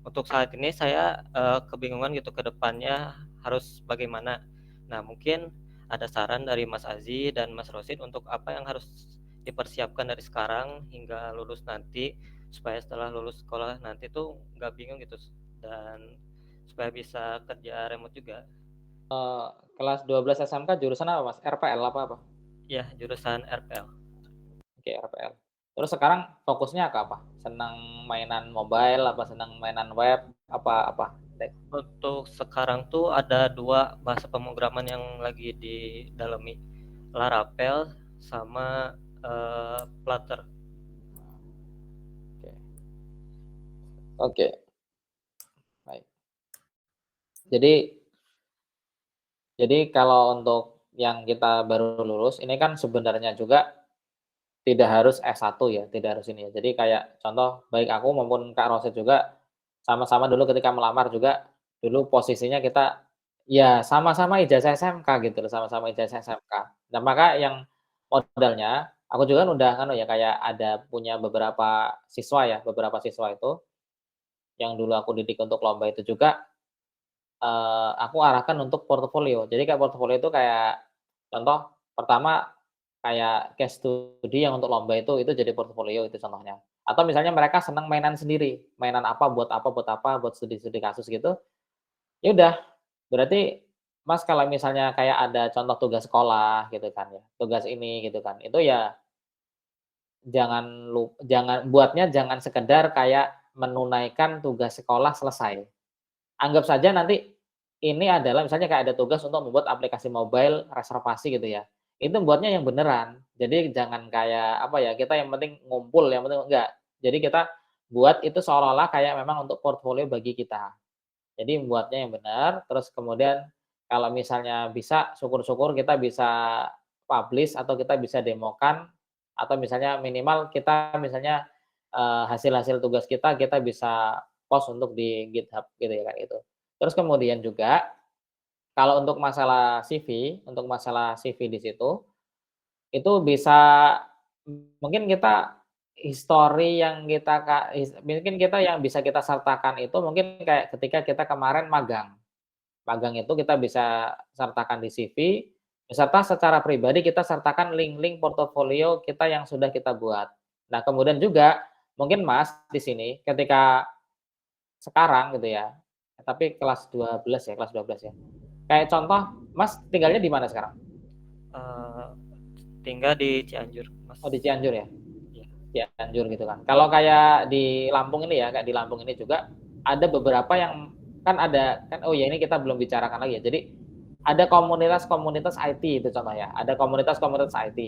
Speaker 6: untuk saat ini saya kebingungan gitu ke depannya harus bagaimana. Nah, mungkin ada saran dari Mas Azi dan Mas Rosid untuk apa yang harus dipersiapkan dari sekarang hingga lulus nanti, supaya setelah lulus sekolah nanti tuh nggak bingung gitu, dan supaya bisa kerja remote juga.
Speaker 2: Kelas 12 SMK jurusan apa, Mas? RPL apa?
Speaker 6: Ya, jurusan RPL.
Speaker 2: Oke, RPL. Terus sekarang fokusnya ke apa? Senang mainan mobile, apa senang mainan web, apa?
Speaker 6: Untuk sekarang tuh ada 2 bahasa pemrograman yang lagi didalami, Laravel sama Flutter.
Speaker 2: Oke. Baik. Jadi kalau untuk yang kita baru lulus, ini kan sebenarnya juga tidak harus S1 ya, tidak harus ini ya. Jadi kayak contoh baik aku maupun Kak Rosid juga sama-sama dulu ketika melamar juga dulu posisinya kita ya sama-sama ijazah SMK gitu loh, sama-sama ijazah SMK. Nah, maka yang modalnya aku juga kan udah kan ya kayak ada punya beberapa siswa itu yang dulu aku didik untuk lomba itu juga aku arahkan untuk portofolio. Jadi kayak portofolio itu kayak contoh pertama kayak case study yang untuk lomba itu jadi portofolio itu contohnya. Atau misalnya mereka senang mainan sendiri, mainan apa, buat studi-studi kasus gitu. Ya udah, berarti Mas kalau misalnya kayak ada contoh tugas sekolah gitu kan ya, tugas ini gitu kan, itu ya jangan buatnya jangan sekedar kayak menunaikan tugas sekolah selesai. Anggap saja nanti ini adalah misalnya kayak ada tugas untuk membuat aplikasi mobile reservasi gitu ya. Itu buatnya yang beneran. Jadi jangan kayak apa ya, kita yang penting ngumpul, yang penting enggak. Jadi kita buat itu seolah-olah kayak memang untuk portfolio bagi kita. Jadi buatnya yang benar, terus kemudian kalau misalnya bisa syukur-syukur kita bisa publish atau kita bisa demokan atau misalnya minimal kita misalnya hasil-hasil tugas kita bisa post untuk di GitHub gitu ya kan itu. Terus kemudian juga kalau untuk masalah CV di situ, itu bisa mungkin kita mungkin kita yang bisa kita sertakan itu mungkin kayak ketika kita kemarin magang. Magang itu kita bisa sertakan di CV, beserta secara pribadi kita sertakan link-link portofolio kita yang sudah kita buat. Nah, kemudian juga mungkin Mas di sini ketika sekarang gitu ya, tapi kelas 12 ya. Kayak contoh, Mas tinggalnya di mana sekarang?
Speaker 6: Tinggal di Cianjur, Mas.
Speaker 2: Oh, di Cianjur ya?
Speaker 6: Iya.
Speaker 2: Cianjur gitu kan. Kalau kayak di Lampung ini ya, kayak di Lampung ini juga ada beberapa yang kan ada kan oh ya ini kita belum bicarakan lagi ya. Jadi ada komunitas-komunitas IT itu contoh ya. Ada komunitas-komunitas IT.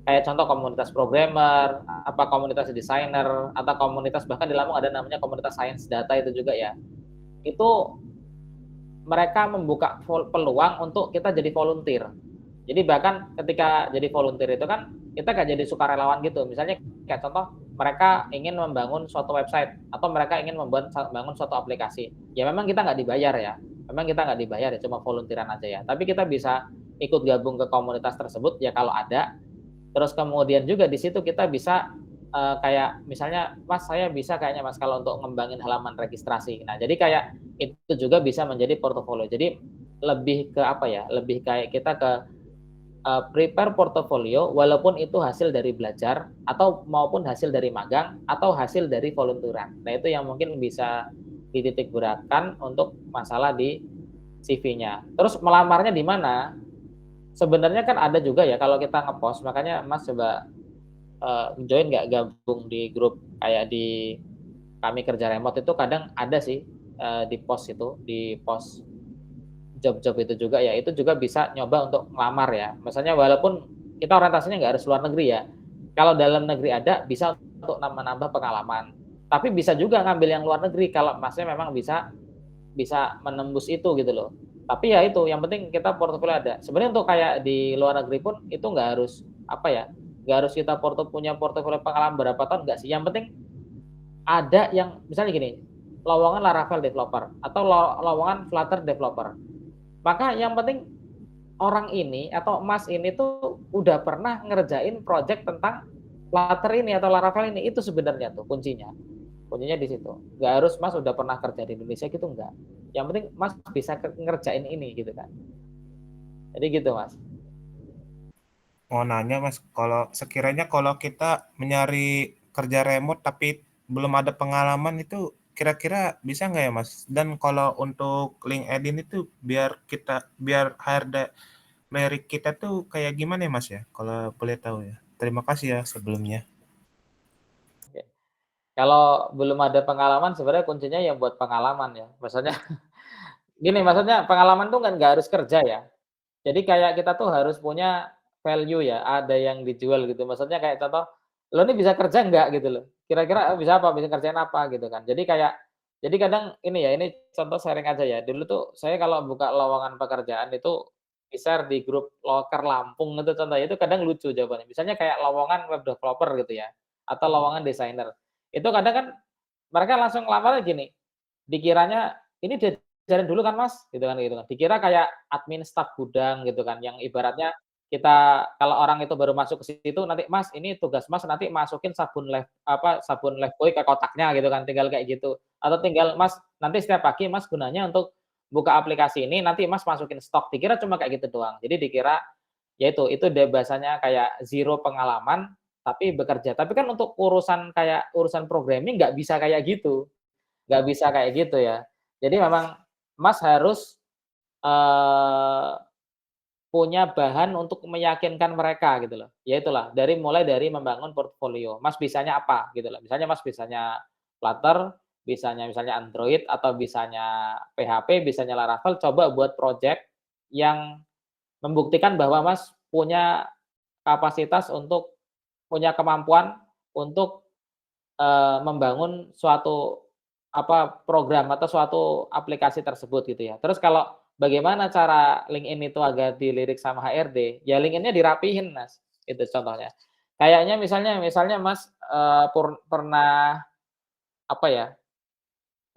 Speaker 2: Kayak contoh komunitas programmer, apa komunitas desainer, atau komunitas bahkan di Lampung ada namanya komunitas science data itu juga ya. Itu mereka membuka peluang untuk kita jadi volunteer. Jadi bahkan ketika jadi volunteer itu kan kita kayak jadi sukarelawan gitu. Misalnya kayak contoh mereka ingin membangun suatu website atau mereka ingin membangun suatu aplikasi. Ya memang kita nggak dibayar ya. Memang kita nggak dibayar ya, cuma volunteeran aja ya. Tapi kita bisa ikut gabung ke komunitas tersebut ya kalau ada. Terus kemudian juga di situ kita bisa kayak misalnya Mas saya bisa kayaknya Mas kalau untuk ngembangin halaman registrasi. Nah, jadi kayak itu juga bisa menjadi portofolio. Jadi lebih ke apa ya? Lebih kayak kita ke prepare portofolio walaupun itu hasil dari belajar atau maupun hasil dari magang atau hasil dari volunteeran. Nah, itu yang mungkin bisa dititik beratkan untuk masalah di CV-nya. Terus melamarnya di mana? Sebenarnya kan ada juga ya kalau kita ngepost, makanya Mas coba join nggak gabung di grup kayak di kami kerja remote itu kadang ada sih di post job-job itu juga ya, itu juga bisa nyoba untuk ngelamar ya. Misalnya walaupun kita orientasinya nggak harus luar negeri ya, kalau dalam negeri ada bisa untuk nambah-nambah pengalaman. Tapi bisa juga ngambil yang luar negeri kalau Masnya memang bisa menembus itu gitu loh. Tapi ya itu, yang penting kita portofolio ada. Sebenarnya untuk kayak di luar negeri pun itu nggak harus apa ya, nggak harus kita punya portofolio pengalaman berapa tahun, nggak sih. Yang penting ada yang misalnya gini, lowongan Laravel developer atau lowongan Flutter developer. Maka yang penting orang ini atau Mas ini tuh udah pernah ngerjain project tentang Flutter ini atau Laravel ini, itu sebenarnya tuh kuncinya. Kuncinya di situ. Nggak harus Mas udah pernah kerja di Indonesia gitu, enggak. Yang penting Mas bisa ngerjain ini gitu kan. Jadi gitu Mas.
Speaker 7: Mau nanya Mas, kalau sekiranya kalau kita menyari kerja remote tapi belum ada pengalaman itu kira-kira bisa nggak ya Mas? Dan kalau untuk LinkedIn itu biar HRD kita tuh kayak gimana ya Mas ya? Kalau boleh tahu ya. Terima kasih ya sebelumnya.
Speaker 2: Kalau belum ada pengalaman sebenarnya kuncinya yang buat pengalaman ya. Maksudnya gini, maksudnya pengalaman tuh nggak harus kerja ya. Jadi kayak kita tuh harus punya value ya, ada yang dijual gitu. Maksudnya kayak contoh, lo ini bisa kerja nggak gitu loh. Kira-kira bisa apa, bisa kerjain apa gitu kan. Jadi kadang ini ya, ini contoh sharing aja ya. Dulu tuh saya kalau buka lowongan pekerjaan itu share di grup loker Lampung itu contohnya, itu kadang lucu jawabannya. Misalnya kayak lowongan web developer gitu ya, atau lowongan desainer. Itu kadang kan mereka langsung lamar gini, dikiranya ini diajarin dulu kan Mas, gitu kan. Dikira kayak admin staf gudang gitu kan, yang ibaratnya kita kalau orang itu baru masuk ke situ nanti, "Mas, ini tugas Mas nanti masukin sabun Lifebuoy ke kotaknya," gitu kan, tinggal kayak gitu. Atau tinggal, "Mas, nanti setiap pagi Mas gunanya untuk buka aplikasi ini, nanti Mas masukin stok." Dikira cuma kayak gitu doang. Jadi dikira ya itu deh bahasanya kayak zero pengalaman tapi bekerja. Tapi kan untuk urusan programming nggak bisa kayak gitu. Nggak bisa kayak gitu ya. Jadi memang Mas harus, eee, punya bahan untuk meyakinkan mereka gitu loh. Ya itulah, mulai dari membangun portfolio. Mas bisanya apa gitu loh. Misalnya Mas bisanya Flutter, bisanya misalnya Android, atau bisanya PHP, bisanya Laravel, coba buat project yang membuktikan bahwa Mas punya kapasitas untuk punya kemampuan untuk membangun suatu program atau suatu aplikasi tersebut gitu ya. Terus kalau bagaimana cara LinkedIn itu agar dilirik sama HRD, ya LinkedIn-nya dirapihin Mas, itu contohnya. Kayaknya misalnya Mas, pernah apa ya,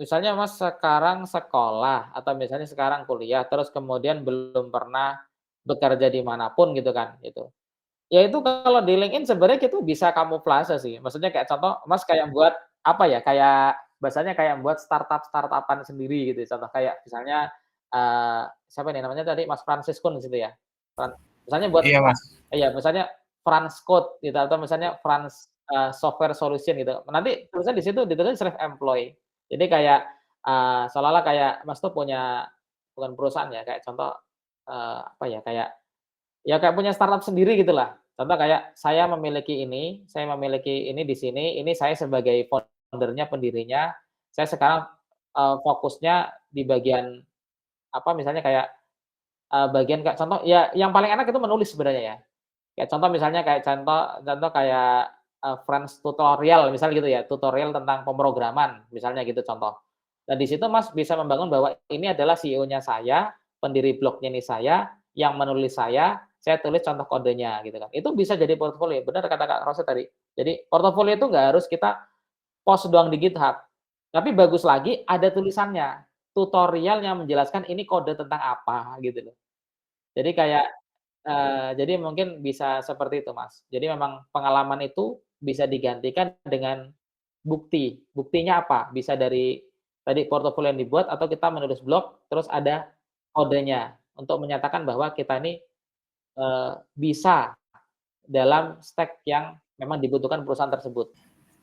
Speaker 2: misalnya Mas sekarang sekolah atau misalnya sekarang kuliah, terus kemudian belum pernah bekerja di mana pun gitu kan, gitu. Ya itu kalau di LinkedIn sebenarnya itu bisa kamuflase sih. Maksudnya kayak contoh Mas kayak buat apa ya, kayak bahasanya kayak buat startup-an sendiri gitu. Contoh kayak misalnya, siapa nih namanya tadi Mas Fransiskun di situ ya. Misalnya buat
Speaker 7: Iya Mas.
Speaker 2: iya misalnya Franz Code gitu atau misalnya Franz, Software Solution gitu. Nanti tulisannya di situ ditulis self employed. Jadi kayak, seolah-olah kayak Mas tuh punya bukan perusahaan ya, kayak contoh, apa ya, kayak punya startup sendiri gitulah. Contoh kayak saya memiliki ini di sini, ini saya sebagai founder-nya, pendirinya, saya sekarang, fokusnya di bagian misalnya kayak, bagian kayak contoh ya yang paling enak itu menulis sebenarnya ya. Kayak contoh misalnya kayak contoh kayak, Friends tutorial misalnya gitu ya, tutorial tentang pemrograman misalnya gitu contoh. Nah di situ Mas bisa membangun bahwa ini adalah CEO-nya saya, pendiri blognya ini saya, yang menulis saya tulis contoh kodenya gitu kan. Itu bisa jadi portofolio, benar kata Kak Rosa tadi. Jadi portofolio itu nggak harus kita post doang di GitHub, tapi bagus lagi ada tulisannya, tutorial yang menjelaskan ini kode tentang apa gitu loh. Jadi kayak jadi mungkin bisa seperti itu, Mas. Jadi memang pengalaman itu bisa digantikan dengan bukti. Buktinya apa? Bisa dari tadi portofolio yang dibuat atau kita menulis blog, terus ada kodenya untuk menyatakan bahwa kita ini, bisa dalam stack yang memang dibutuhkan perusahaan tersebut.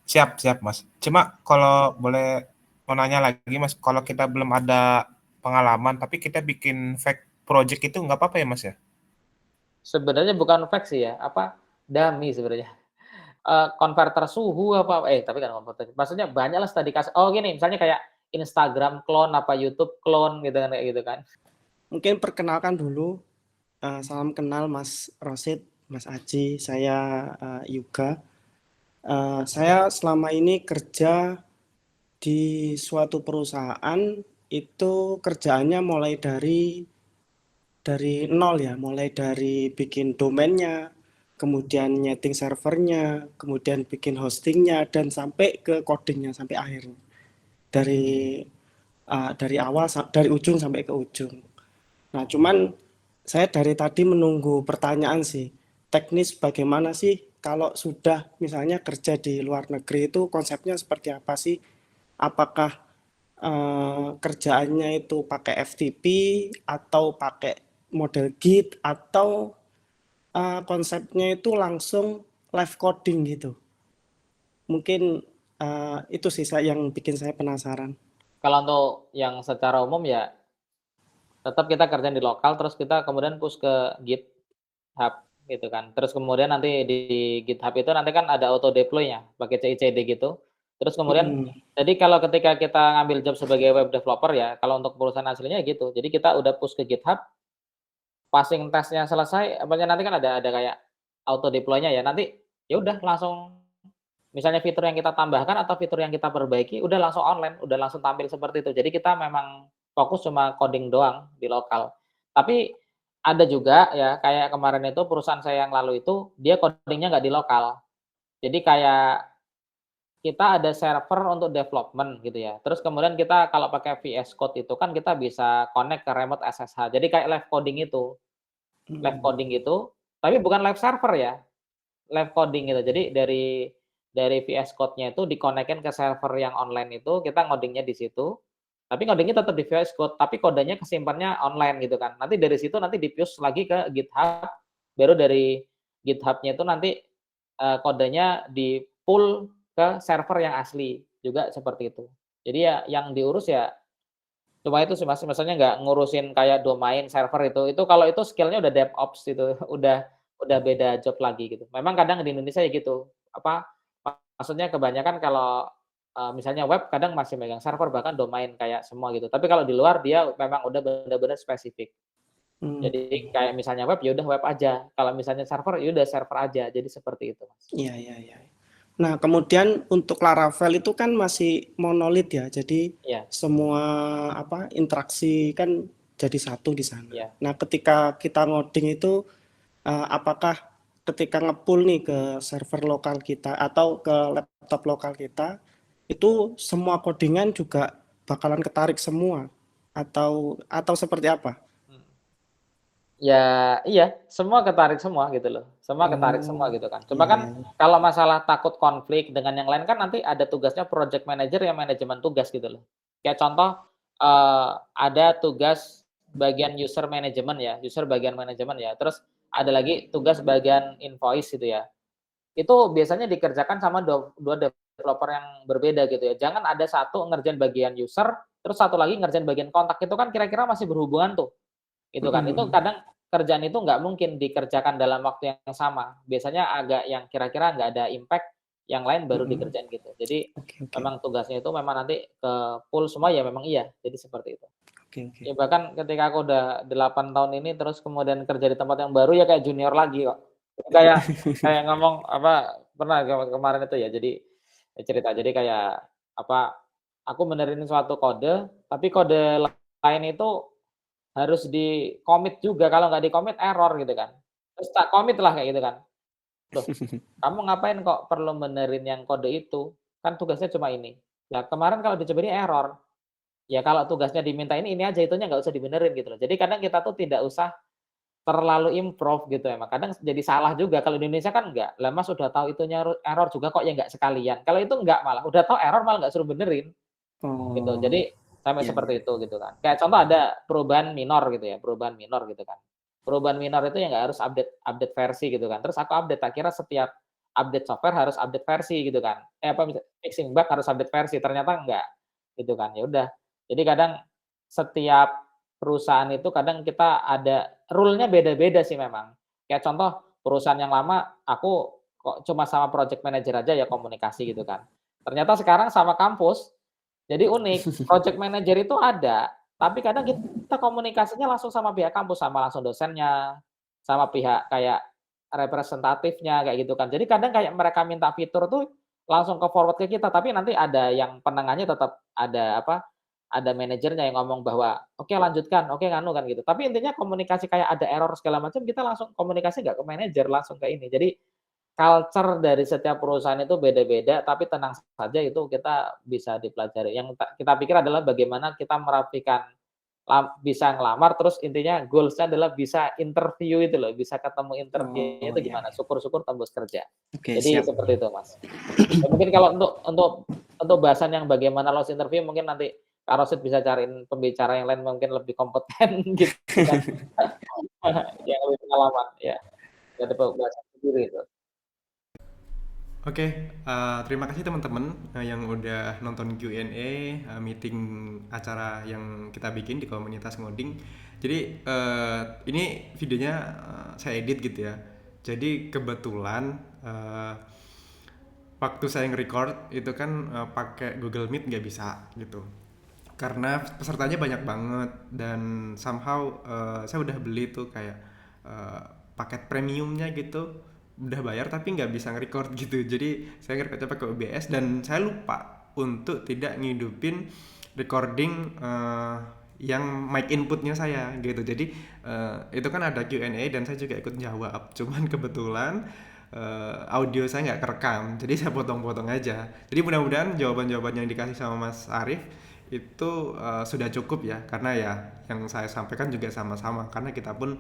Speaker 7: Siap, Mas. Cuma kalau boleh mau nanya lagi Mas, kalau kita belum ada pengalaman tapi kita bikin fake project itu nggak apa-apa ya Mas ya?
Speaker 2: Sebenarnya bukan fake sih ya, apa, dummy sebenarnya. Konverter suhu apa tapi kan konverter, maksudnya banyaklah studi kasus gini, misalnya kayak Instagram clone, apa YouTube clone gitu kan, kayak gitu kan.
Speaker 8: Mungkin perkenalkan dulu, salam kenal Mas Rosid, Mas Aji, saya, Yuga. Saya selama ini kerja di suatu perusahaan, itu kerjaannya mulai dari nol ya, mulai dari bikin domainnya, kemudian nyeting servernya, kemudian bikin hostingnya, dan sampai ke codingnya, sampai akhir. Dari awal, dari ujung sampai ke ujung. Nah, cuman saya dari tadi menunggu pertanyaan sih, teknis bagaimana sih kalau sudah misalnya kerja di luar negeri itu konsepnya seperti apa sih? Apakah kerjaannya itu pakai FTP atau pakai model Git atau konsepnya itu langsung live coding gitu? Mungkin itu sih yang bikin saya penasaran.
Speaker 2: Kalau untuk yang secara umum ya tetap kita kerjain di lokal, terus kita kemudian push ke GitHub gitu kan. Terus kemudian nanti di GitHub itu nanti kan ada auto deploy-nya pakai CI/CD gitu. Terus kemudian jadi kalau ketika kita ngambil job sebagai web developer ya, kalau untuk perusahaan aslinya gitu. Jadi kita udah push ke GitHub, passing testnya selesai, apalagi nanti kan ada kayak auto deploy-nya ya. Nanti ya udah langsung misalnya fitur yang kita tambahkan atau fitur yang kita perbaiki udah langsung online, udah langsung tampil seperti itu. Jadi kita memang fokus cuma coding doang di lokal. Tapi ada juga ya kayak kemarin itu perusahaan saya yang lalu itu dia codingnya nggak di lokal. Jadi kayak kita ada server untuk development gitu ya. Terus kemudian kita kalau pakai VS Code itu kan kita bisa connect ke remote SSH. Jadi kayak live coding itu. Live coding itu, tapi bukan live server ya. Live coding gitu. Jadi dari VS Code-nya itu di-connect-in ke server yang online itu, kita ngodingnya di situ. Tapi ngodingnya tetap di VS Code, tapi kodenya kesimpannya online gitu kan. Nanti dari situ nanti di-push lagi ke GitHub, baru dari GitHub-nya itu nanti kodenya di-pull ke server yang asli, juga seperti itu. Jadi ya yang diurus ya cuma itu sih Mas, maksudnya nggak ngurusin kayak domain server itu kalau itu skill-nya udah DevOps itu, udah beda job lagi gitu. Memang kadang di Indonesia ya gitu, apa, maksudnya kebanyakan kalau, misalnya web kadang masih megang server, bahkan domain kayak semua gitu. Tapi kalau di luar dia memang udah benar-benar spesifik. Jadi kayak misalnya web, ya udah web aja, kalau misalnya server, ya udah server aja, jadi seperti itu Mas.
Speaker 8: Iya. Nah, kemudian untuk Laravel itu kan masih monolit ya, jadi
Speaker 2: Iya.
Speaker 8: semua interaksi kan jadi satu di sana.
Speaker 2: Iya.
Speaker 8: Nah, ketika kita ngoding itu, apakah ketika nge-pull nih ke server lokal kita atau ke laptop lokal kita, itu semua codingan juga bakalan ketarik semua atau seperti apa?
Speaker 2: Ya iya, semua ketarik semua gitu loh, semua ketarik semua gitu kan. Cuma kan kalau masalah takut konflik dengan yang lain kan nanti ada tugasnya project manager yang manajemen tugas gitu loh. Kayak contoh, ada tugas bagian user management ya, user bagian manajemen ya, terus ada lagi tugas bagian invoice gitu ya. Itu biasanya dikerjakan sama dua developer yang berbeda gitu ya. Jangan ada satu ngerjain bagian user, terus satu lagi ngerjain bagian kontak, itu kan kira-kira masih berhubungan tuh. Itu kan, itu kadang kerjaan itu nggak mungkin dikerjakan dalam waktu yang sama. Biasanya agak yang kira-kira nggak ada impact, yang lain baru dikerjain gitu. Jadi memang tugasnya itu memang nanti ke full semua ya memang iya, jadi seperti itu. Ya bahkan ketika aku udah 8 tahun ini terus kemudian kerja di tempat yang baru ya kayak junior lagi kok. Kayak ngomong pernah kemarin itu ya, jadi cerita. Jadi kayak aku benerin suatu kode, tapi kode lain itu harus di-commit juga, kalau nggak di-commit error gitu kan. Terus tak commit lah kayak gitu kan. Loh, kamu ngapain kok perlu benerin yang kode itu? Kan tugasnya cuma ini. Lah kemarin kalau dicoba ini error. Ya kalau tugasnya diminta ini aja, itunya nggak usah dibenerin gitu loh. Jadi kadang kita tuh tidak usah terlalu improve gitu emang. Kadang jadi salah juga, kalau di Indonesia kan enggak. Lah Mas udah tahu itunya error juga kok ya nggak sekalian. Kalau itu enggak malah, udah tahu error malah nggak suruh benerin. Gitu. Jadi sampai seperti itu gitu kan. Kayak contoh ada perubahan minor gitu ya, perubahan minor gitu kan. Perubahan minor itu ya nggak harus update versi gitu kan. Terus aku update, tak kira setiap update software harus update versi gitu kan. Fixing bug harus update versi, ternyata enggak. gitu kan. Ya udah. Jadi kadang setiap perusahaan itu kadang kita ada rule-nya beda-beda sih memang. Kayak contoh perusahaan yang lama aku kok cuma sama project manager aja ya komunikasi gitu kan. Ternyata sekarang sama kampus jadi unik, project manager itu ada, tapi kadang kita komunikasinya langsung sama pihak kampus, sama langsung dosennya, sama pihak kayak representatifnya kayak gitu kan. Jadi kadang kayak mereka minta fitur tuh langsung ke forward ke kita, tapi nanti ada yang penengahnya tetap ada apa, ada manajernya yang ngomong bahwa, "Oke lanjutkan, oke nganu," kan gitu. Tapi intinya komunikasi kayak ada error segala macam, kita langsung komunikasi nggak ke manajer, langsung ke ini. Jadi culture dari setiap perusahaan itu beda-beda, tapi tenang saja itu kita bisa dipelajari. Yang kita pikir adalah bagaimana kita merapikan bisa ngelamar, terus intinya goals-nya adalah bisa interview itu loh, bisa ketemu interviewnya
Speaker 8: Oh,
Speaker 2: itu
Speaker 8: iya,
Speaker 2: gimana,
Speaker 8: iya.
Speaker 2: syukur-syukur tembus kerja.
Speaker 8: Oke,
Speaker 2: Jadi
Speaker 8: siap.
Speaker 2: seperti itu, Mas. Ya mungkin kalau untuk bahasan yang bagaimana lolos interview mungkin nanti Kak Rosid bisa cariin pembicara yang lain mungkin lebih kompeten gitu kan. Yang lebih pengalaman, ya. Ada pembahasan sendiri itu.
Speaker 9: Oke, terima kasih teman-teman yang udah nonton Q&A meeting acara yang kita bikin di komunitas ngoding. Jadi ini videonya saya edit gitu ya. Jadi kebetulan waktu saya nge-record itu kan pakai Google Meet nggak bisa gitu. Karena pesertanya banyak banget dan somehow saya udah beli tuh kayak paket premiumnya gitu, udah bayar tapi nggak bisa nge-record gitu. Jadi saya nge-recordnya pakai OBS dan saya lupa untuk tidak ngidupin recording yang mic inputnya saya gitu. Jadi itu kan ada Q&A dan saya juga ikut jawab. Cuman kebetulan audio saya nggak kerekam, jadi saya potong-potong aja. Jadi mudah-mudahan jawaban-jawaban yang dikasih sama Mas Arif itu sudah cukup ya, karena ya yang saya sampaikan juga sama-sama, karena kita pun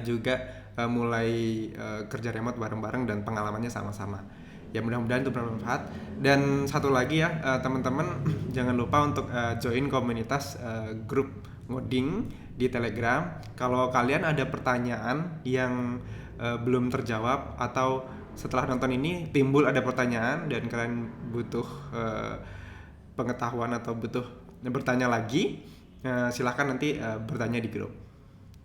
Speaker 9: juga mulai kerja remote bareng-bareng dan pengalamannya sama-sama. Ya mudah-mudahan itu bermanfaat. Dan satu lagi ya teman-teman jangan lupa untuk join komunitas grup ngoding di Telegram. Kalau kalian ada pertanyaan yang belum terjawab atau setelah nonton ini timbul ada pertanyaan dan kalian butuh pengetahuan atau butuh bertanya lagi, silahkan nanti bertanya di grup.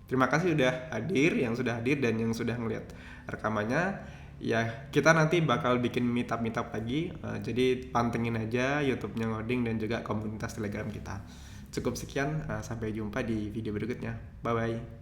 Speaker 9: Terima kasih udah hadir, yang sudah hadir dan yang sudah ngeliat rekamannya. Ya kita nanti bakal bikin meetup lagi, jadi pantengin aja YouTube-nya Ngoding dan juga komunitas Telegram kita. Cukup sekian, sampai jumpa di video berikutnya. Bye bye.